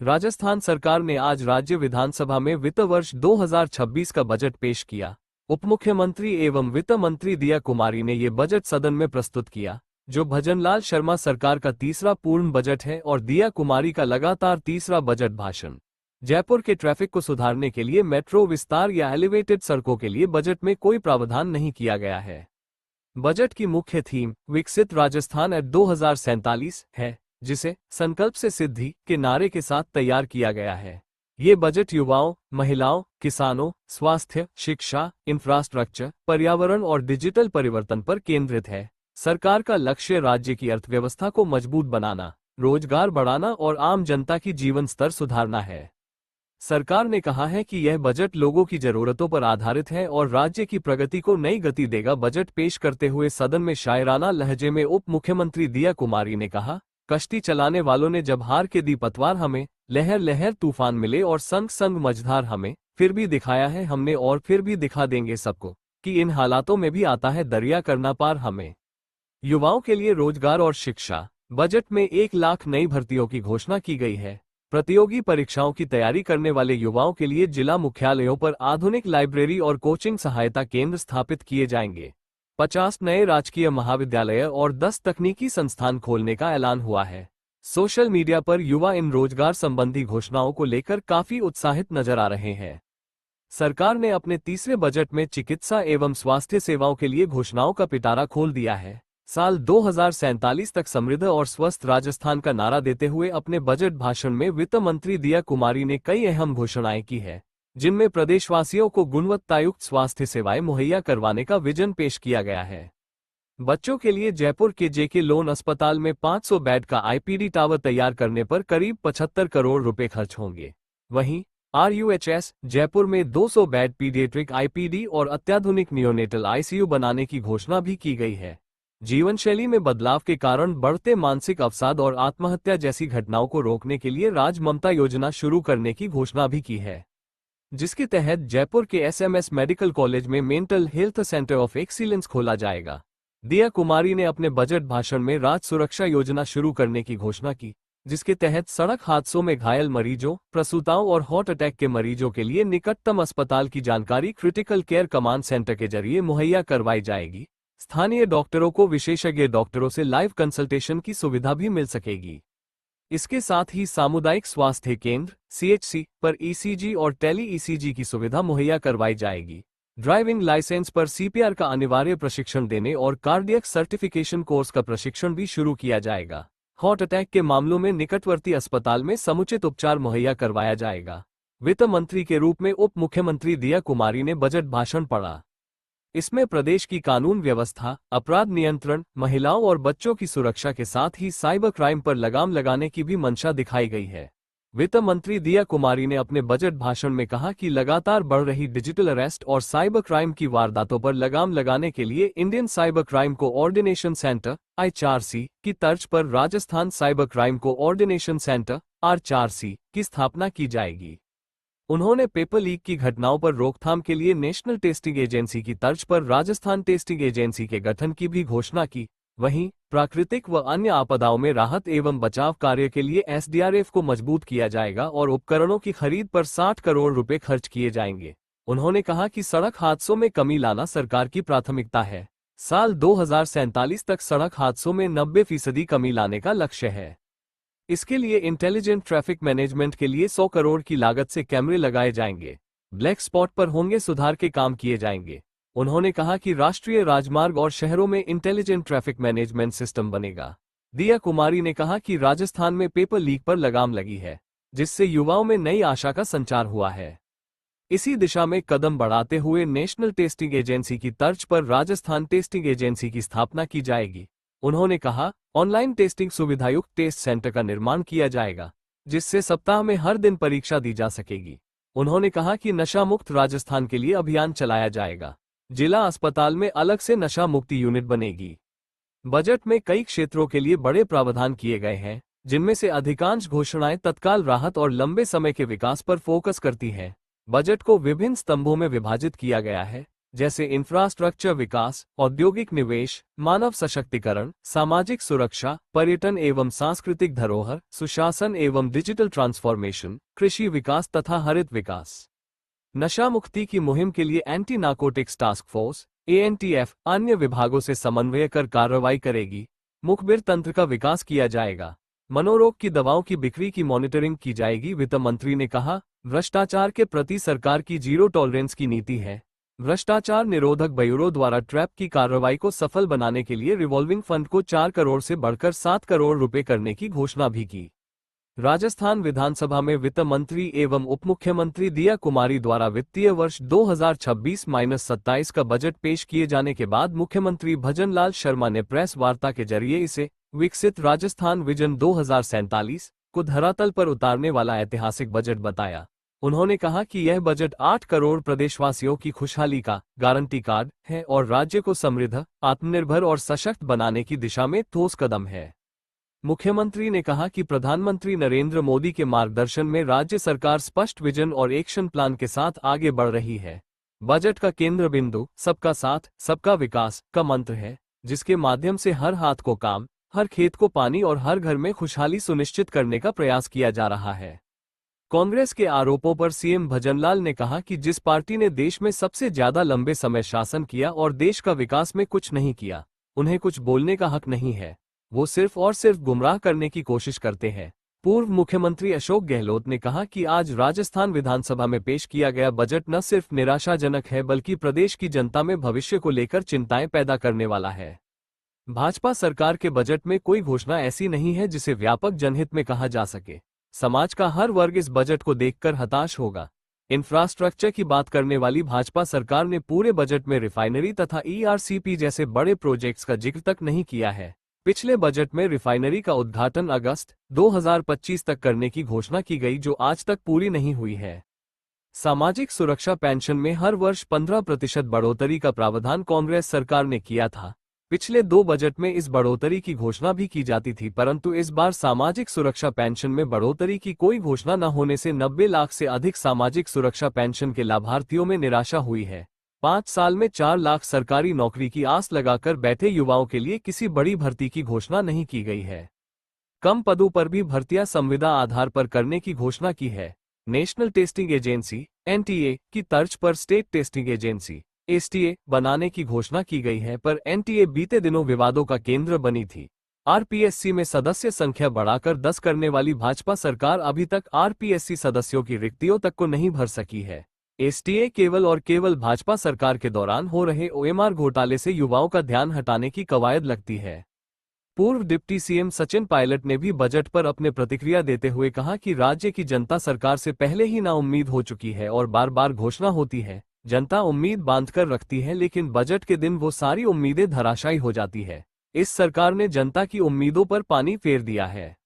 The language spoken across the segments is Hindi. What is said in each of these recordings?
राजस्थान सरकार ने आज राज्य विधानसभा में वित्त वर्ष 2026 का बजट पेश किया। उपमुख्यमंत्री एवं वित्त मंत्री दिया कुमारी ने ये बजट सदन में प्रस्तुत किया, जो भजनलाल शर्मा सरकार का तीसरा पूर्ण बजट है और दिया कुमारी का लगातार तीसरा बजट भाषण। जयपुर के ट्रैफिक को सुधारने के लिए मेट्रो विस्तार या एलिवेटेड सड़कों के लिए बजट में कोई प्रावधान नहीं किया गया है। बजट की मुख्य थीम विकसित राजस्थान एट 2047 है, जिसे संकल्प से सिद्धि के नारे के साथ तैयार किया गया है। ये बजट युवाओं, महिलाओं, किसानों, स्वास्थ्य, शिक्षा, इंफ्रास्ट्रक्चर, पर्यावरण और डिजिटल परिवर्तन पर केंद्रित है। सरकार का लक्ष्य राज्य की अर्थव्यवस्था को मजबूत बनाना, रोजगार बढ़ाना और आम जनता की जीवन स्तर सुधारना है। सरकार ने कहा है कि यह बजट लोगों की जरूरतों पर आधारित है और राज्य की प्रगति को नई गति देगा। बजट पेश करते हुए सदन में शायराना लहजे में उप मुख्यमंत्री दिया कुमारी ने कहा, कश्ती चलाने वालों ने जब हार के दी पतवार हमें, लहर लहर तूफान मिले और संग संग मझधार हमें, फिर भी दिखाया है हमने और फिर भी दिखा देंगे सबको कि इन हालातों में भी आता है दरिया करना पार हमें। युवाओं के लिए रोजगार और शिक्षा। बजट में 1 लाख नई भर्तियों की घोषणा की गई है। प्रतियोगी परीक्षाओं की तैयारी करने वाले युवाओं के लिए जिला मुख्यालयों पर आधुनिक लाइब्रेरी और कोचिंग सहायता केंद्र स्थापित किए जाएंगे। 50 नए राजकीय महाविद्यालय और 10 तकनीकी संस्थान खोलने का ऐलान हुआ है। सोशल मीडिया पर युवा इन रोजगार संबंधी घोषणाओं को लेकर काफी उत्साहित नजर आ रहे हैं। सरकार ने अपने तीसरे बजट में चिकित्सा एवं स्वास्थ्य सेवाओं के लिए घोषणाओं का पिटारा खोल दिया है। साल 2047 तक समृद्ध और स्वस्थ राजस्थान का नारा देते हुए अपने बजट भाषण में वित्त मंत्री दिया कुमारी ने कई अहम घोषणाएं की है, जिनमें प्रदेशवासियों को गुणवत्तायुक्त स्वास्थ्य सेवाएं मुहैया करवाने का विजन पेश किया गया है। बच्चों के लिए जयपुर के जेके लोन अस्पताल में 500 बेड का आईपीडी टावर तैयार करने पर करीब 75 करोड़ रुपए खर्च होंगे। वहीं RUHS जयपुर में 200 बेड पीडियाट्रिक आईपीडी और अत्याधुनिक नियोनेटल आईसीयू बनाने की घोषणा भी की गई है। जीवनशैली में बदलाव के कारण बढ़ते मानसिक अवसाद और आत्महत्या जैसी घटनाओं को रोकने के लिए राज ममता योजना शुरू करने की घोषणा भी की है, जिसके तहत जयपुर के SMS मेडिकल कॉलेज में mental health centre of excellence खोला जाएगा। दिया कुमारी ने अपने बजट भाषण में राज सुरक्षा योजना शुरू करने की घोषणा की, जिसके तहत सड़क हादसों में घायल मरीजों, प्रसूताओं और हार्ट अटैक के मरीजों के लिए निकटतम अस्पताल की जानकारी क्रिटिकल केयर कमांड सेंटर के जरिए मुहैया करवाई जाएगी। स्थानीय डॉक्टरों को विशेषज्ञ डॉक्टरों से लाइव कंसल्टेशन की सुविधा भी मिल सकेगी। इसके साथ ही सामुदायिक स्वास्थ्य केंद्र CHC पर ECG और टेली ECG की सुविधा मुहैया करवाई जाएगी। ड्राइविंग लाइसेंस पर CPR का अनिवार्य प्रशिक्षण देने और कार्डियक सर्टिफिकेशन कोर्स का प्रशिक्षण भी शुरू किया जाएगा। हार्ट अटैक के मामलों में निकटवर्ती अस्पताल में समुचित उपचार मुहैया करवाया जाएगा। वित्त मंत्री के रूप में उप मुख्यमंत्री दिया कुमारी ने बजट भाषण पढ़ा। इसमें प्रदेश की कानून व्यवस्था, अपराध नियंत्रण, महिलाओं और बच्चों की सुरक्षा के साथ ही साइबर क्राइम पर लगाम लगाने की भी मंशा दिखाई गई है। वित्त मंत्री दिया कुमारी ने अपने बजट भाषण में कहा कि लगातार बढ़ रही डिजिटल अरेस्ट और साइबर क्राइम की वारदातों पर लगाम लगाने के लिए Indian cyber crime coordination centre ICRC की तर्ज पर Rajasthan cyber crime coordination centre RCRC की स्थापना की जाएगी। उन्होंने पेपर लीक की घटनाओं पर रोकथाम के लिए नेशनल टेस्टिंग एजेंसी की तर्ज पर राजस्थान टेस्टिंग एजेंसी के गठन की भी घोषणा की। वहीं प्राकृतिक व अन्य आपदाओं में राहत एवं बचाव कार्य के लिए SDRF को मजबूत किया जाएगा और उपकरणों की खरीद पर 60 करोड़ रुपए खर्च किए जाएंगे। उन्होंने कहा कि सड़क हादसों में कमी लाना सरकार की प्राथमिकता है। साल 2047 तक सड़क हादसों में 90% कमी लाने का लक्ष्य है। इसके लिए इंटेलिजेंट ट्रैफिक मैनेजमेंट के लिए 100 करोड़ की लागत से कैमरे लगाए जाएंगे। ब्लैक स्पॉट पर होंगे सुधार के काम किए जाएंगे। उन्होंने कहा कि राष्ट्रीय राजमार्ग और शहरों में इंटेलिजेंट ट्रैफिक मैनेजमेंट सिस्टम बनेगा। दिया कुमारी ने कहा कि राजस्थान में पेपर लीक पर लगाम लगी है, जिससे युवाओं में नई आशा का संचार हुआ है। इसी दिशा में कदम बढ़ाते हुए नेशनल टेस्टिंग एजेंसी की तर्ज पर राजस्थान टेस्टिंग एजेंसी की स्थापना की जाएगी। उन्होंने कहा, ऑनलाइन टेस्टिंग सुविधायुक्त टेस्ट सेंटर का निर्माण किया जाएगा, जिससे सप्ताह में हर दिन परीक्षा दी जा सकेगी। उन्होंने कहा कि नशा मुक्त राजस्थान के लिए अभियान चलाया जाएगा। जिला अस्पताल में अलग से नशा मुक्ति यूनिट बनेगी। बजट में कई क्षेत्रों के लिए बड़े प्रावधान किए गए हैं, जिनमें से अधिकांश घोषणाएं तत्काल राहत और लंबे समय के विकास पर फोकस करती हैं। बजट को विभिन्न स्तंभों में विभाजित किया गया है, जैसे इंफ्रास्ट्रक्चर विकास, औद्योगिक निवेश, मानव सशक्तिकरण, सामाजिक सुरक्षा, पर्यटन एवं सांस्कृतिक धरोहर, सुशासन एवं डिजिटल ट्रांसफॉर्मेशन, कृषि विकास तथा हरित विकास। नशा मुक्ति की मुहिम के लिए anti narcotics task force ANTF अन्य विभागों से समन्वय कर कार्रवाई करेगी। मुखबिर तंत्र का विकास किया जाएगा। मनोरोग की दवाओं की बिक्री की मॉनिटरिंग की जाएगी। वित्त मंत्री ने कहा, भ्रष्टाचार के प्रति सरकार की जीरो टॉलरेंस की नीति है। भ्रष्टाचार निरोधक ब्यूरो द्वारा ट्रैप की कार्रवाई को सफल बनाने के लिए रिवॉल्विंग फंड को 4 करोड़ से बढ़कर 7 करोड़ रुपए करने की घोषणा भी की। राजस्थान विधानसभा में वित्त मंत्री एवं उप मुख्यमंत्री दिया कुमारी द्वारा वित्तीय वर्ष 2026-27 का बजट पेश किए जाने के बाद मुख्यमंत्री भजनलाल शर्मा ने प्रेस वार्ता के जरिए इसे विकसित राजस्थान विजन 2047 को धरातल पर उतारने वाला ऐतिहासिक बजट बताया। उन्होंने कहा कि यह बजट 8 करोड़ प्रदेशवासियों की खुशहाली का गारंटी कार्ड है और राज्य को समृद्ध, आत्मनिर्भर और सशक्त बनाने की दिशा में ठोस कदम है। मुख्यमंत्री ने कहा कि प्रधानमंत्री नरेंद्र मोदी के मार्गदर्शन में राज्य सरकार स्पष्ट विजन और एक्शन प्लान के साथ आगे बढ़ रही है। बजट का केंद्र बिंदु सबका साथ, सबका विकास का मंत्र है, जिसके माध्यम से हर हाथ को काम, हर खेत को पानी और हर घर में खुशहाली सुनिश्चित करने का प्रयास किया जा रहा है। कांग्रेस के आरोपों पर सीएम भजनलाल ने कहा कि जिस पार्टी ने देश में सबसे ज्यादा लंबे समय शासन किया और देश का विकास में कुछ नहीं किया, उन्हें कुछ बोलने का हक नहीं है। वो सिर्फ और सिर्फ गुमराह करने की कोशिश करते हैं। पूर्व मुख्यमंत्री अशोक गहलोत ने कहा कि आज राजस्थान विधानसभा में पेश किया गया बजट न सिर्फ निराशाजनक है बल्कि प्रदेश की जनता में भविष्य को लेकर चिंताएं पैदा करने वाला है। भाजपा सरकार के बजट में कोई घोषणा ऐसी नहीं है जिसे व्यापक जनहित में कहा जा सके। समाज का हर वर्ग इस बजट को देखकर हताश होगा। इंफ्रास्ट्रक्चर की बात करने वाली भाजपा सरकार ने पूरे बजट में रिफाइनरी तथा ईआरसीपी जैसे बड़े प्रोजेक्ट्स का जिक्र तक नहीं किया है। पिछले बजट में रिफाइनरी का उद्घाटन अगस्त 2025 तक करने की घोषणा की गई, जो आज तक पूरी नहीं हुई है। सामाजिक सुरक्षा पेंशन में हर वर्ष 15% बढ़ोतरी का प्रावधान कांग्रेस सरकार ने किया था। पिछले 2 बजट में इस बढ़ोतरी की घोषणा भी की जाती थी, परंतु इस बार सामाजिक सुरक्षा पेंशन में बढ़ोतरी की कोई घोषणा न होने से 90 लाख से अधिक सामाजिक सुरक्षा पेंशन के लाभार्थियों में निराशा हुई है। 5 साल में 4 लाख सरकारी नौकरी की आस लगाकर बैठे युवाओं के लिए किसी बड़ी भर्ती की घोषणा नहीं की गई है। कम पदों पर भी भर्तियां संविदा आधार पर करने की घोषणा की है। नेशनल टेस्टिंग एजेंसी (एनटीए) की तर्ज पर स्टेट टेस्टिंग एजेंसी (एसटीए) बनाने की घोषणा की गई है, पर एनटीए बीते दिनों विवादों का केंद्र बनी थी। आरपीएससी में सदस्य संख्या बढ़ाकर 10 करने वाली भाजपा सरकार अभी तक आरपीएससी सदस्यों की रिक्तियों तक को नहीं भर सकी है। एसटीए केवल और केवल भाजपा सरकार के दौरान हो रहे ओएमआर घोटाले से युवाओं का ध्यान हटाने की कवायद लगती है। पूर्व डिप्टी सीएम सचिन पायलट ने भी बजट पर अपने प्रतिक्रिया देते हुए कहा कि राज्य की जनता सरकार से पहले ही नाउम्मीद हो चुकी है और बार बार घोषणा होती है, जनता उम्मीद बांधकर रखती है, लेकिन बजट के दिन वो सारी उम्मीदें धराशायी हो जाती है। इस सरकार ने जनता की उम्मीदों पर पानी फेर दिया है।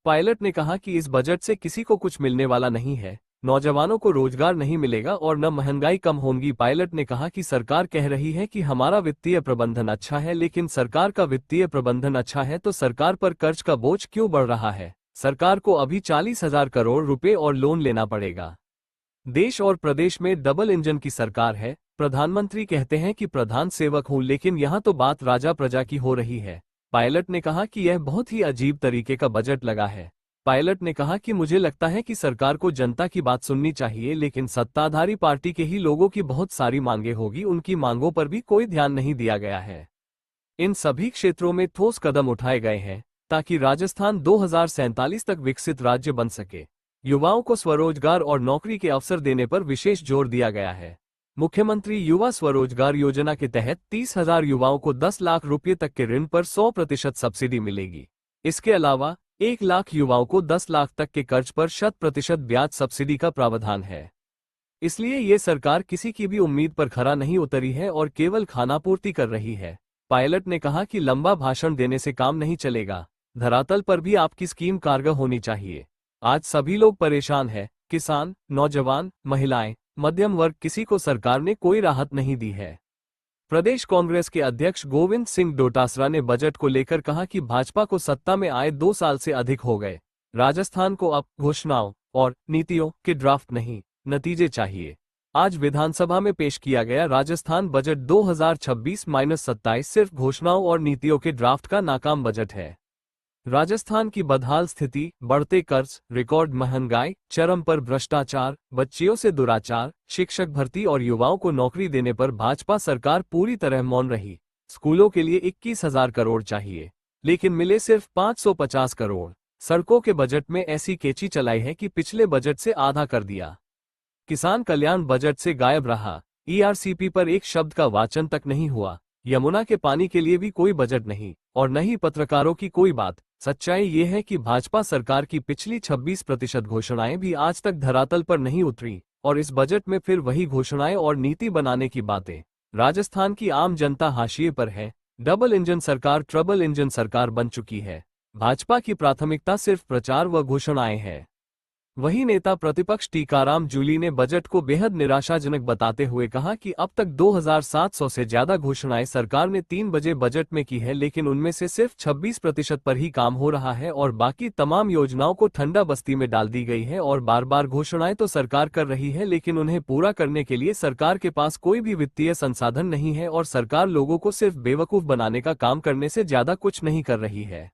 पायलट ने कहा कि इस बजट से किसी को कुछ मिलने वाला नहीं है, नौजवानों को रोजगार नहीं मिलेगा और न महंगाई कम होगी। पायलट ने कहा कि सरकार कह रही है कि हमारा वित्तीय प्रबंधन अच्छा है, लेकिन सरकार का वित्तीय प्रबंधन अच्छा है तो सरकार पर कर्ज का बोझ क्यों बढ़ रहा है? सरकार को अभी 40,000 करोड़ रुपए और लोन लेना पड़ेगा। देश और प्रदेश में डबल इंजन की सरकार है। प्रधानमंत्री कहते हैं कि प्रधान सेवक हूं, लेकिन यहां तो बात राजा प्रजा की हो रही है। पायलट ने कहा कि यह बहुत ही अजीब तरीके का बजट लगा है। पायलट ने कहा कि मुझे लगता है कि सरकार को जनता की बात सुननी चाहिए, लेकिन सत्ताधारी पार्टी के ही लोगों की बहुत सारी मांगें होगी, उनकी मांगों पर भी कोई ध्यान नहीं दिया गया है। इन सभी क्षेत्रों में ठोस कदम उठाए गए हैं ताकि राजस्थान 2047 तक विकसित राज्य बन सके। युवाओं को स्वरोजगार और नौकरी के अवसर देने पर विशेष जोर दिया गया है। मुख्यमंत्री युवा स्वरोजगार योजना के तहत 30,000 युवाओं को 10 लाख रुपये तक के ऋण पर 100% सब्सिडी मिलेगी। इसके अलावा 1 लाख युवाओं को 10 लाख तक के कर्ज पर 100% ब्याज सब्सिडी का प्रावधान है। इसलिए ये सरकार किसी की भी उम्मीद पर खरा नहीं उतरी है और केवल खानापूर्ति कर रही है। पायलट ने कहा कि लंबा भाषण देने से काम नहीं चलेगा, धरातल पर भी आपकी स्कीम कारगर होनी चाहिए। आज सभी लोग परेशान हैं, किसान, नौजवान, महिलाएं, मध्यम वर्ग, किसी को सरकार ने कोई राहत नहीं दी है। प्रदेश कांग्रेस के अध्यक्ष गोविंद सिंह डोटासरा ने बजट को लेकर कहा कि भाजपा को सत्ता में आए 2 साल से अधिक हो गए। राजस्थान को अब घोषणाओं और नीतियों के ड्राफ्ट नहीं, नतीजे चाहिए। आज विधानसभा में पेश किया गया राजस्थान बजट 2026-27 सिर्फ घोषणाओं और नीतियों के ड्राफ्ट का नाकाम बजट है। राजस्थान की बदहाल स्थिति, बढ़ते कर्ज, रिकॉर्ड महंगाई, चरम पर भ्रष्टाचार, बच्चियों से दुराचार, शिक्षक भर्ती और युवाओं को नौकरी देने पर भाजपा सरकार पूरी तरह मौन रही। स्कूलों के लिए 21,000 करोड़ चाहिए, लेकिन मिले सिर्फ 550 करोड़। सड़कों के बजट में ऐसी केची चलाई है कि पिछले बजट से आधा कर दिया। किसान कल्याण बजट से गायब रहा। ईआरसीपी पर एक शब्द का वाचन तक नहीं हुआ। यमुना के पानी के लिए भी कोई बजट नहीं, और न ही पत्रकारों की कोई बात। सच्चाई ये है कि भाजपा सरकार की पिछली 26% घोषणाएं भी आज तक धरातल पर नहीं उतरी, और इस बजट में फिर वही घोषणाएं और नीति बनाने की बातें। राजस्थान की आम जनता हाशिए पर है। डबल इंजन सरकार ट्रबल इंजन सरकार बन चुकी है। भाजपा की प्राथमिकता सिर्फ प्रचार व घोषणाएं हैं। वही नेता प्रतिपक्ष टीकाराम जूली ने बजट को बेहद निराशाजनक बताते हुए कहा कि अब तक 2700 से ज्यादा घोषणाएं सरकार ने 3 बजे बजट में की है, लेकिन उनमें से सिर्फ 26% पर ही काम हो रहा है और बाकी तमाम योजनाओं को ठंडा बस्ती में डाल दी गई है। और बार बार घोषणाएं तो सरकार कर रही है, लेकिन उन्हें पूरा करने के लिए सरकार के पास कोई भी वित्तीय संसाधन नहीं है और सरकार लोगों को सिर्फ बेवकूफ बनाने का काम करने से ज्यादा कुछ नहीं कर रही है।